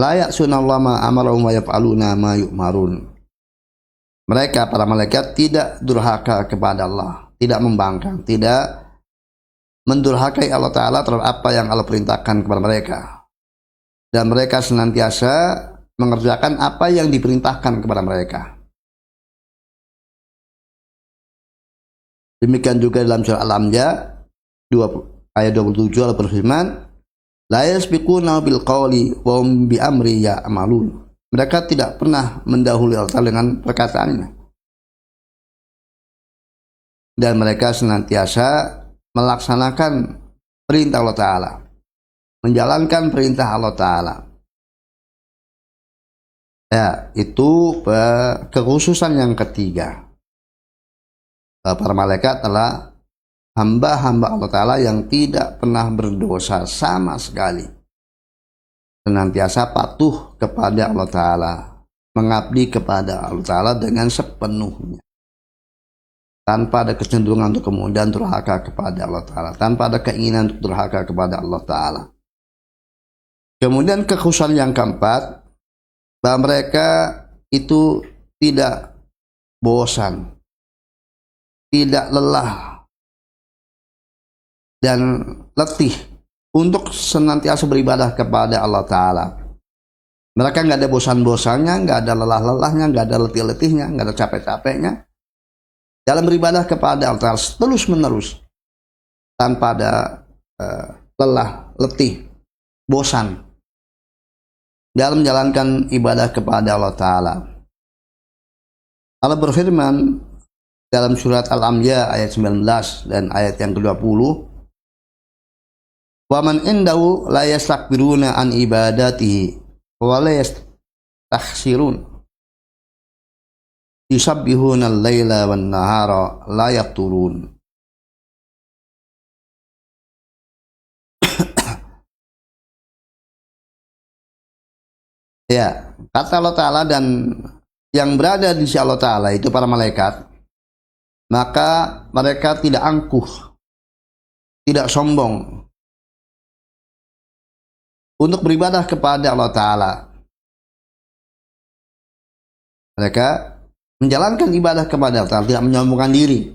la ya'sunallaha ma amarahum wa yaf'aluna ma yu'marun. Mereka para malaikat tidak durhaka kepada Allah, tidak membangkang, tidak mendurhakai Allah Ta'ala terhadap apa yang Allah perintahkan kepada mereka. Dan mereka senantiasa mengerjakan apa yang diperintahkan kepada mereka. Demikian juga dalam surah Al-Anbiya ayat 27 Allah berfirman, la yasbiquna bil qawli wa hum bi amri ya'malun. Mereka tidak pernah mendahului Allah dengan perkataannya. Dan mereka senantiasa melaksanakan perintah Allah Ta'ala, menjalankan perintah Allah Ta'ala. Ya, itu kekhususan yang ketiga. Para malaikat adalah hamba-hamba Allah Ta'ala yang tidak pernah berdosa sama sekali. Senantiasa patuh kepada Allah Ta'ala, mengabdi kepada Allah Ta'ala dengan sepenuhnya. Tanpa ada kecenderungan untuk kemudian durhaka kepada Allah Ta'ala, tanpa ada keinginan untuk durhaka kepada Allah Ta'ala. Kemudian kekhususan yang keempat, bahwa mereka itu tidak bosan, tidak lelah, dan letih untuk senantiasa beribadah kepada Allah Ta'ala. Mereka nggak ada bosan-bosannya, nggak ada lelah-lelahnya, nggak ada letih-letihnya, nggak ada capek-capeknya dalam beribadah kepada Allah Ta'ala terus menerus tanpa ada lelah, letih, bosan dalam menjalankan ibadah kepada Allah Ta'ala. Allah berfirman dalam surat Al-Anbiya ayat 19 dan ayat yang ke-20, wa man indahu la yastakbiruna an ibadatihi wa la yastakhsirun yusabbihuna al-laila wan nahara la yafturun. Ya, kata Allah Ta'ala, dan yang berada di sisi Allah Ta'ala itu para malaikat, maka mereka tidak angkuh, tidak sombong untuk beribadah kepada Allah Ta'ala. Mereka menjalankan ibadah kepada Allah Ta'ala, tidak menyombongkan diri,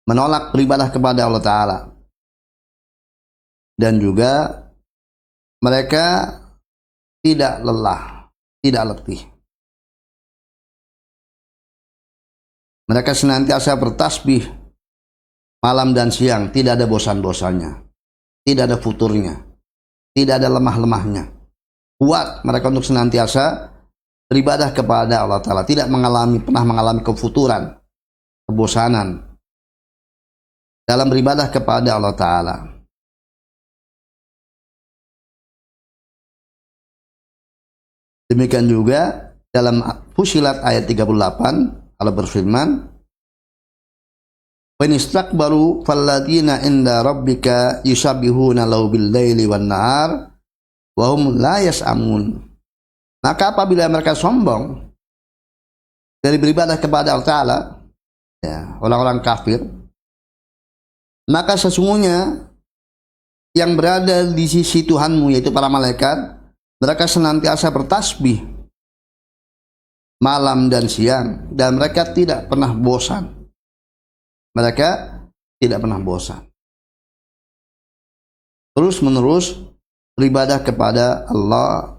menolak beribadah kepada Allah Ta'ala. Dan juga mereka tidak lelah, tidak letih. Mereka senantiasa bertasbih malam dan siang, tidak ada bosan-bosannya, tidak ada futurnya, tidak ada lemah-lemahnya. Kuat mereka untuk senantiasa beribadah kepada Allah Ta'ala, tidak pernah mengalami kefuturan, kebosanan dalam beribadah kepada Allah Ta'ala. Demikian juga dalam Fussilat ayat 38, Allah berfirman, "Wa nistakbaru falladina inda rabbika yusabbihuna lahu bil laili wan nahar wa hum la yas'amun." Maka apabila mereka sombong dari beribadah kepada Allah Ta'ala, ya, orang-orang kafir, maka sesungguhnya yang berada di sisi Tuhanmu, yaitu para malaikat, mereka senantiasa bertasbih malam dan siang, dan mereka tidak pernah bosan. Mereka tidak pernah bosan. Terus menerus beribadah kepada Allah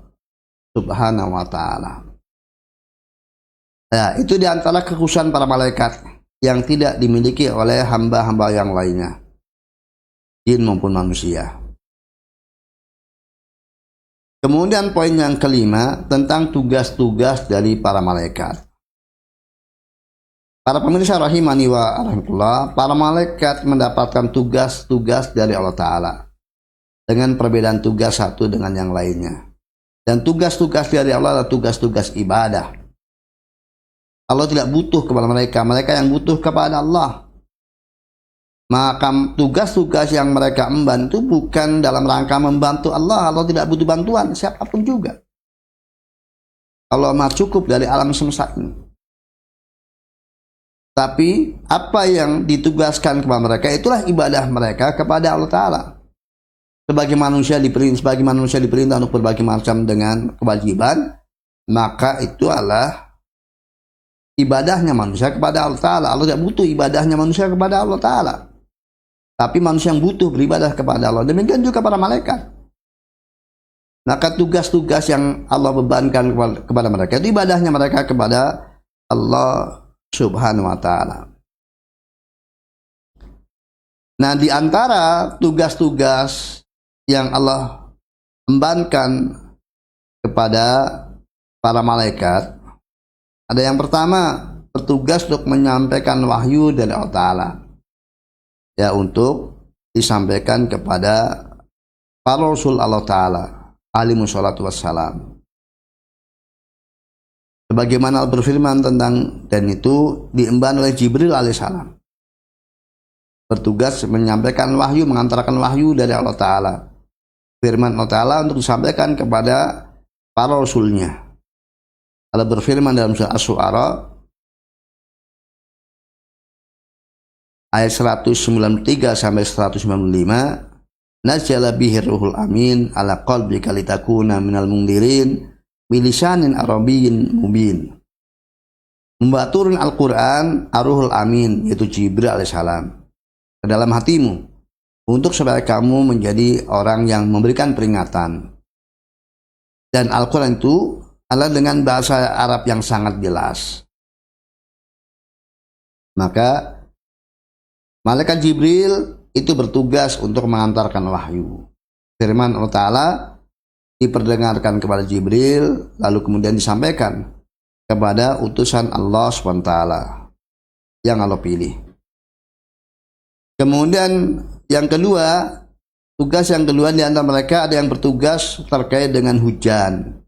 Subhanahu wa Ta'ala. Nah, itu diantara kekhususan para malaikat yang tidak dimiliki oleh hamba-hamba yang lainnya, jin maupun manusia. Kemudian poin yang kelima tentang tugas-tugas dari para malaikat. Para pemirsa rahimani wa rahmatullah, para malaikat mendapatkan tugas-tugas dari Allah Ta'ala dengan perbedaan tugas satu dengan yang lainnya. Dan tugas-tugas dari Allah adalah tugas-tugas ibadah. Allah tidak butuh kepada mereka, mereka yang butuh kepada Allah. Maka tugas-tugas yang mereka emban itu bukan dalam rangka membantu Allah. Allah tidak butuh bantuan siapapun juga. Allah Maha cukup dari alam semesta ini. Tapi apa yang ditugaskan kepada mereka, itulah ibadah mereka kepada Allah Ta'ala. Sebagai manusia diperintah untuk berbagai macam dengan kewajiban, maka itu adalah ibadahnya manusia kepada Allah Ta'ala. Allah tidak butuh ibadahnya manusia kepada Allah Ta'ala, tapi manusia yang butuh beribadah kepada Allah. Demikian juga para malaikat. Maka tugas-tugas yang Allah bebankan kepada mereka itu ibadahnya mereka kepada Allah Subhanahu wa Ta'ala. Nah, di antara tugas-tugas yang Allah embankan kepada para malaikat, ada yang pertama, bertugas untuk menyampaikan wahyu dari Allah Ta'ala, ya, untuk disampaikan kepada para Rasul Allah Ta'ala alaihi wassalatu wassalam. Sebagaimana Allah berfirman tentang, dan itu diemban oleh Jibril alaihissalam, bertugas menyampaikan wahyu, mengantarkan wahyu dari Allah Ta'ala, firman Allah Ta'ala untuk disampaikan kepada para Rasulnya. Allah berfirman dalam surah Asy-Syu'ara ayat 193 sampai 195, "Nazzala bihi ruhul amin ala qalbika litakuna minal mundirin bilisanin arabiyyin mubin." Membawa turun Al-Quran Ar-Ruhul Amin, yaitu Jibril alaihissalam, ke dalam hatimu untuk supaya kamu menjadi orang yang memberikan peringatan. Dan Al-Quran itu adalah dengan bahasa Arab yang sangat jelas. Maka malaikat Jibril itu bertugas untuk mengantarkan wahyu. Firman Allah Ta'ala diperdengarkan kepada Jibril, lalu kemudian disampaikan kepada utusan Allah SWT yang Allah pilih. Kemudian yang kedua, tugas yang kedua di antara mereka ada yang bertugas terkait dengan hujan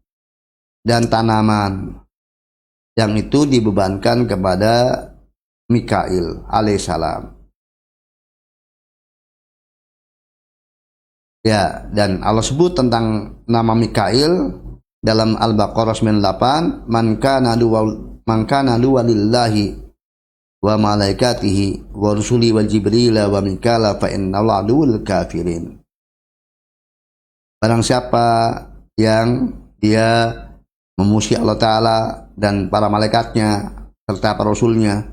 dan tanaman, yang itu dibebankan kepada Mikail alaihissalam. Ya, dan Allah sebut tentang nama Mikail dalam Al-Baqarah 98, "Man kana man kana lillahi wa malaikatihi wa rusuli wa jibril wa mikala fa innallaha aduwwul kafirin. Barang siapa yang dia memusuhi Allah Ta'ala dan para malaikatnya serta para rasulnya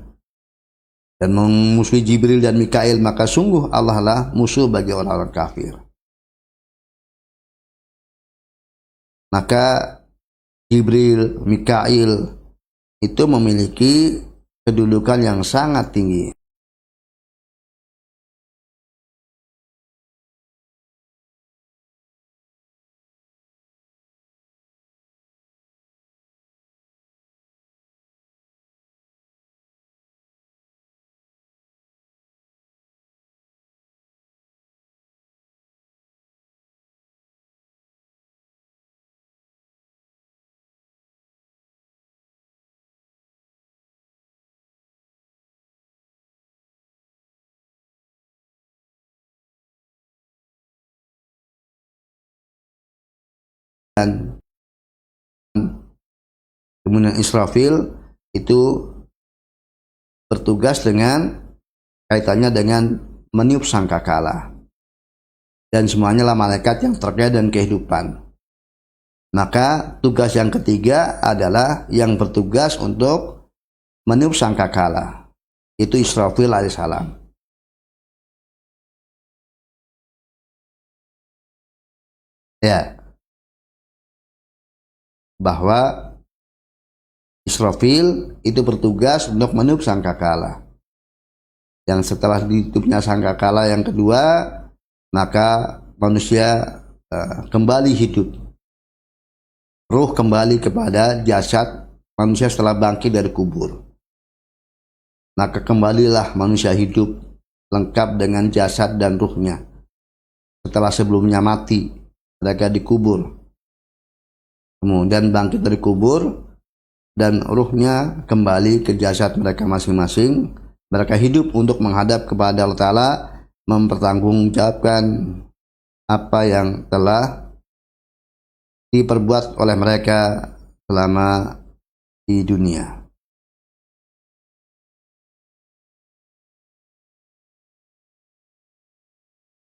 dan memusuhi Jibril dan Mikail, maka sungguh Allah lah musuh bagi orang-orang kafir. Maka Jibril, Mikail itu memiliki kedudukan yang sangat tinggi. Dan kemudian Israfil itu bertugas dengan kaitannya dengan meniup sangkakala, dan semuanya lah malaikat yang terkait dengan kehidupan. Maka tugas yang ketiga adalah yang bertugas untuk meniup sangkakala, itu Israfil alaihissalam. Ya, bahwa Israfil itu bertugas untuk meniup sangkakala. Yang setelah ditiupnya sangkakala yang kedua, maka manusia kembali hidup. Ruh kembali kepada jasad manusia setelah bangkit dari kubur. Maka kembalilah manusia hidup lengkap dengan jasad dan ruhnya. Setelah sebelumnya mati, mereka dikubur. Kemudian bangkit dari kubur dan ruhnya kembali ke jasad mereka masing-masing. Mereka hidup untuk menghadap kepada Allah Ta'ala, mempertanggungjawabkan apa yang telah diperbuat oleh mereka selama di dunia.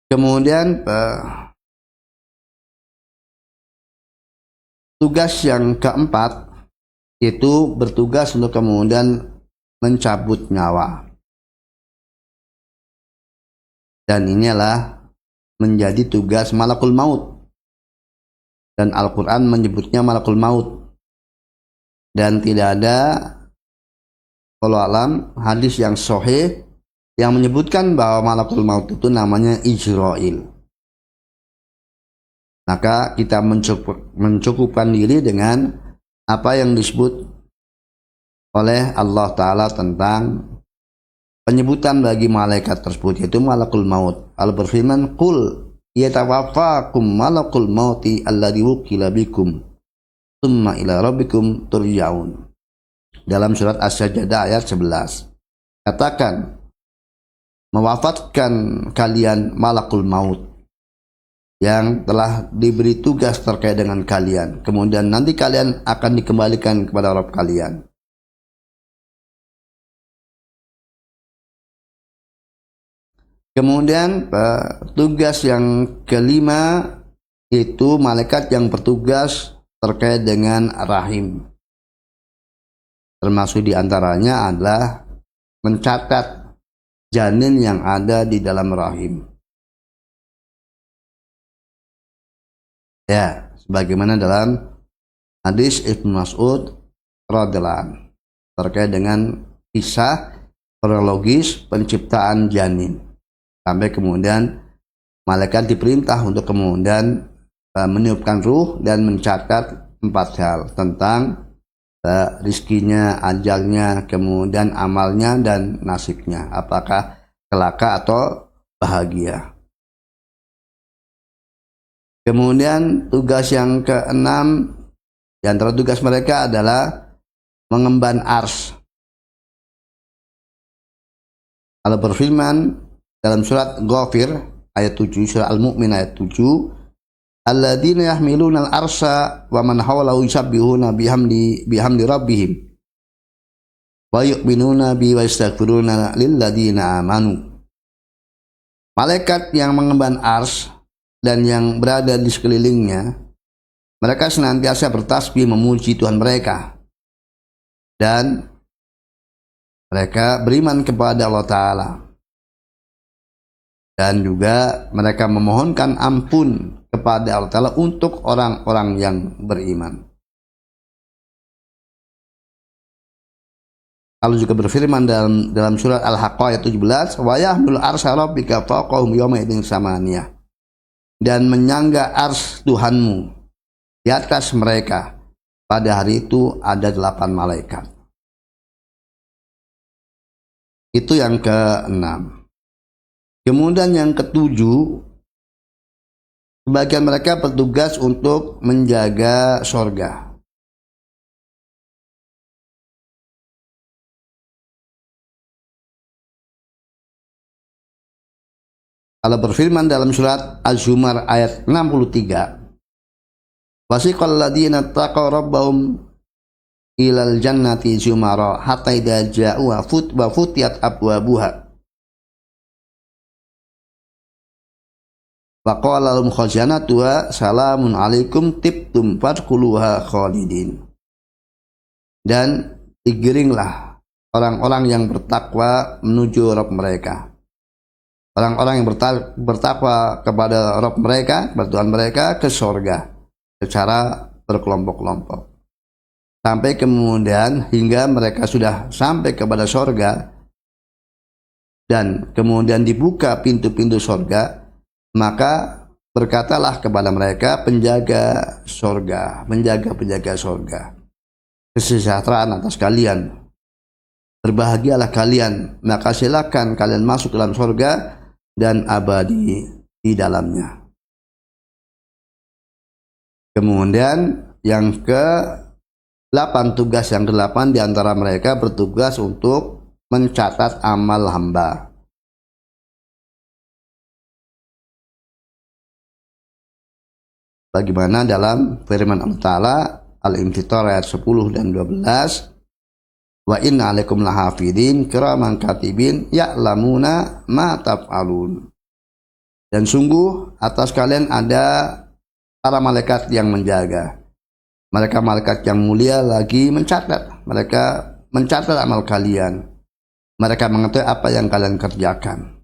Kemudian tugas yang keempat yaitu bertugas untuk kemudian mencabut nyawa. Dan inilah menjadi tugas malakul maut. Dan Al-Quran menyebutnya malakul maut. Dan tidak ada wallahu alam hadis yang sahih yang menyebutkan bahwa malakul maut itu namanya Ijrail. Maka kita mencukupkan diri dengan apa yang disebut oleh Allah Ta'ala tentang penyebutan bagi malaikat tersebut, yaitu malakul maut. Allah berfirman, "Qul yatawaffakum malakul mauti alladzi wukila bikum tsumma ila rabbikum turja'un." Dalam surat As-Sajdah ayat 11. Katakan, mewafatkan kalian malakul maut yang telah diberi tugas terkait dengan kalian. Kemudian nanti kalian akan dikembalikan kepada Rabb kalian. Kemudian tugas yang kelima yaitu malaikat yang bertugas terkait dengan rahim. Termasuk diantaranya adalah mencatat janin yang ada di dalam rahim. Ya, sebagaimana dalam hadis Ibnu Mas'ud radhiyallahu anhu terkait dengan kisah kronologis penciptaan janin. Sampai kemudian malaikat diperintah untuk kemudian meniupkan ruh dan mencatat 4 hal tentang rizkinya, ajalnya, kemudian amalnya dan nasibnya. Apakah celaka atau bahagia. Kemudian tugas yang keenam, di antara tugas mereka adalah mengemban ars. Allah berfirman dalam surat Ghafir ayat 7, surah Al-Mu'min ayat 7, "Alladzina yahmiluna al-arsha wa man hawlahu yusabbihuna bihamdi rabbihim wa yu'minuna bi wa yastaghfiruna lilladzina amanu. Malaikat yang mengemban ars dan yang berada di sekelilingnya, mereka senantiasa bertasbih memuji Tuhan mereka. Dan mereka beriman kepada Allah Ta'ala. Dan juga mereka memohonkan ampun kepada Allah Ta'ala untuk orang-orang yang beriman. Allah juga berfirman dalam surat Al-Haqqah ayat 17, wa yahmil arsya rabbika fawqahum yawma idzin samaniyah. Dan menyangga ars Tuhanmu di atas mereka pada hari itu ada 8 malaikat. Itu yang ke-6. Kemudian yang ke-7, sebagian mereka bertugas untuk menjaga surga. Allah berfirman dalam surat Az-Zumar ayat 63, wasiqal ladzina taqaw rabbahum ilal jannati zumara hatta idza ja'uha wa futiyat abwabuha wa qala lahum khazanatuha salamun alaikum tibtum fadkhuluha khalidin. Dan digiringlah orang-orang yang bertakwa menuju Rabb mereka. Orang-orang yang bertakwa kepada Rabb mereka, kepada Tuhan mereka, ke surga secara berkelompok-kelompok. Sampai kemudian hingga mereka sudah sampai kepada surga dan kemudian dibuka pintu-pintu surga, maka berkatalah kepada mereka penjaga surga, penjaga-penjaga surga, kesejahteraan atas kalian, berbahagialah kalian, maka silakan kalian masuk dalam surga dan abadi di dalamnya. Kemudian yang ke-8, tugas yang ke-8 di antara mereka bertugas untuk mencatat amal hamba. Bagaimana dalam firman Allah Ta'ala Al-Infitar ayat 10 dan 12, wa inna alaikum lahafidin kiraman katibin ya'lamuna ma taf'alun. Dan sungguh atas kalian ada para malaikat yang menjaga. Mereka malaikat yang mulia lagi mencatat. Mereka mencatat amal kalian. Mereka mengetahui apa yang kalian kerjakan.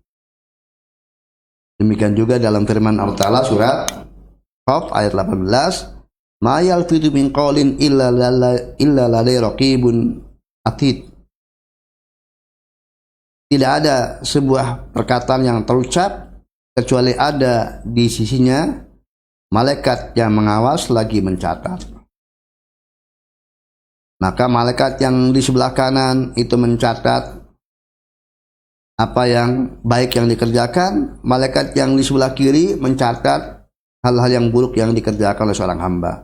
Demikian juga dalam firman Allah Ta'ala surat Qaf ayat 18, ma yalfidu min qawlin illa ladai raqibun atid. Tidak ada sebuah perkataan yang terucap kecuali ada di sisinya malaikat yang mengawas lagi mencatat. Maka malaikat yang di sebelah kanan itu mencatat apa yang baik yang dikerjakan, malaikat yang di sebelah kiri mencatat hal-hal yang buruk yang dikerjakan oleh seorang hamba.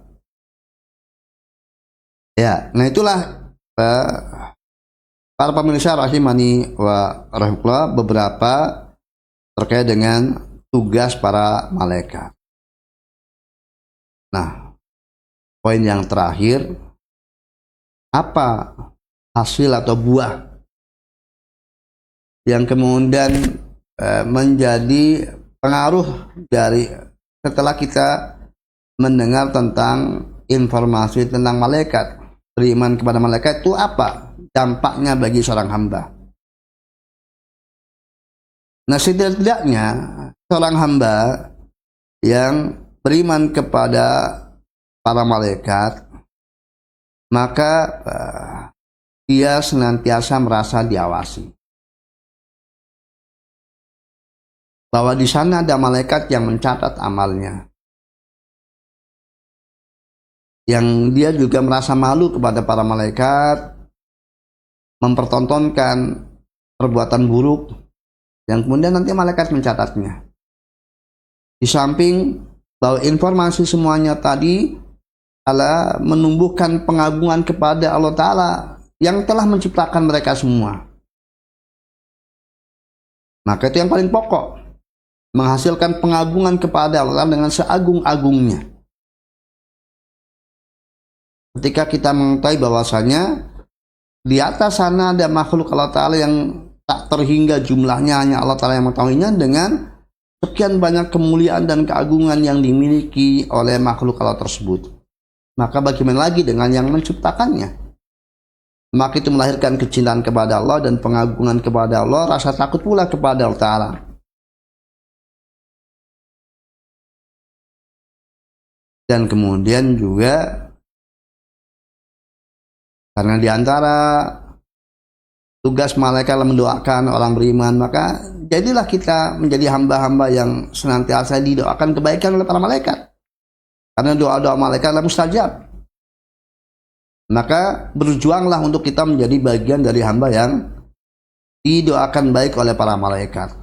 Ya, nah itulah para pemirsa rahimani wa rahmatullah, beberapa terkait dengan tugas para malaikat. Nah, poin yang terakhir, apa hasil atau buah yang kemudian menjadi pengaruh dari setelah kita mendengar tentang informasi tentang malaikat, beriman kepada malaikat itu apa dampaknya bagi seorang hamba? Nah, setidaknya seorang hamba yang beriman kepada para malaikat, maka dia senantiasa merasa diawasi. Bahwa di sana ada malaikat yang mencatat amalnya. Yang dia juga merasa malu kepada para malaikat, mempertontonkan perbuatan buruk, yang kemudian nanti malaikat mencatatnya. Di samping bahwa informasi semuanya tadi adalah menumbuhkan pengagungan kepada Allah Ta'ala yang telah menciptakan mereka semua. Maka itu yang paling pokok, menghasilkan pengagungan kepada Allah dengan seagung-agungnya. Ketika kita mengetahui bahwasanya Di atas sana ada makhluk Allah Ta'ala yang tak terhingga jumlahnya, hanya Allah Ta'ala yang mengetahuinya, dengan sekian banyak kemuliaan dan keagungan yang dimiliki oleh makhluk Allah tersebut. Maka bagaimana lagi dengan yang menciptakannya? Maka itu melahirkan kecintaan kepada Allah dan pengagungan kepada Allah, rasa takut pula kepada Allah Ta'ala. Dan kemudian juga karena diantara tugas malaikat mendoakan orang beriman, maka jadilah kita menjadi hamba-hamba yang senantiasa didoakan kebaikan oleh para malaikat. Karena doa-doa malaikat adalah mustajab. Maka berjuanglah untuk kita menjadi bagian dari hamba yang didoakan baik oleh para malaikat.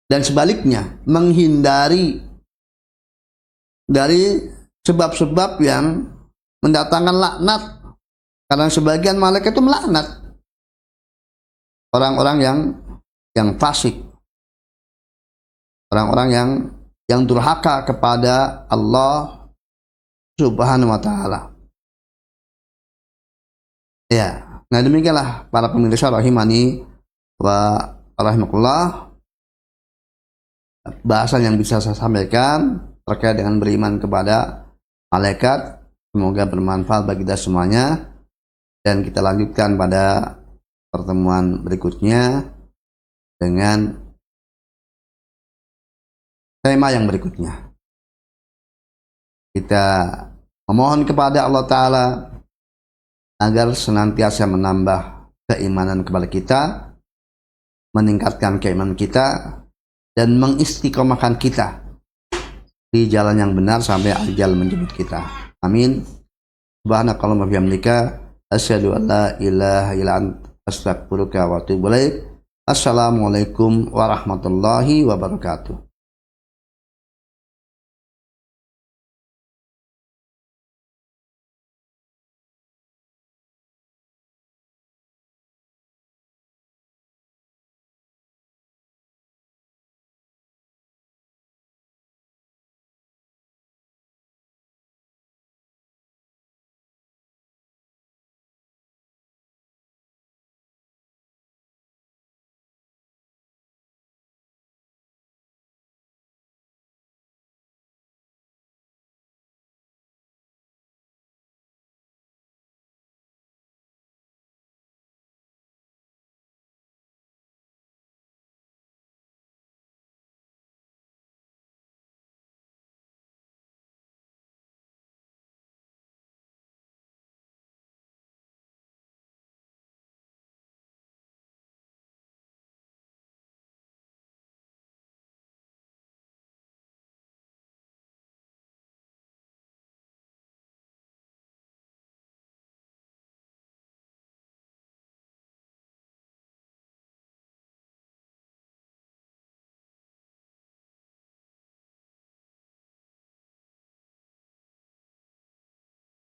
Dan sebaliknya, menghindari dari sebab-sebab yang mendatangkan laknat. Karena sebagian malaikat itu melaknat orang-orang yang fasik, orang-orang yang durhaka kepada Allah Subhanahu wa Ta'ala. Ya, nah demikianlah para pemirsa rahimani wa rahimakumullah, bahasan yang bisa saya sampaikan terkait dengan beriman kepada malaikat. Semoga bermanfaat bagi kita semuanya, dan kita lanjutkan pada pertemuan berikutnya dengan tema yang berikutnya. Kita memohon kepada Allah Ta'ala agar senantiasa menambah keimanan kepada kita, meningkatkan keimanan kita, dan mengistiqomahkan kita di jalan yang benar sampai ajal menjemput kita. Amin. Subhanakallahumma wa bihamdika asyhadu an la ilaha illa anta astaghfiruka wa atubu ilaik. Assalamualaikum warahmatullahi wabarakatuh.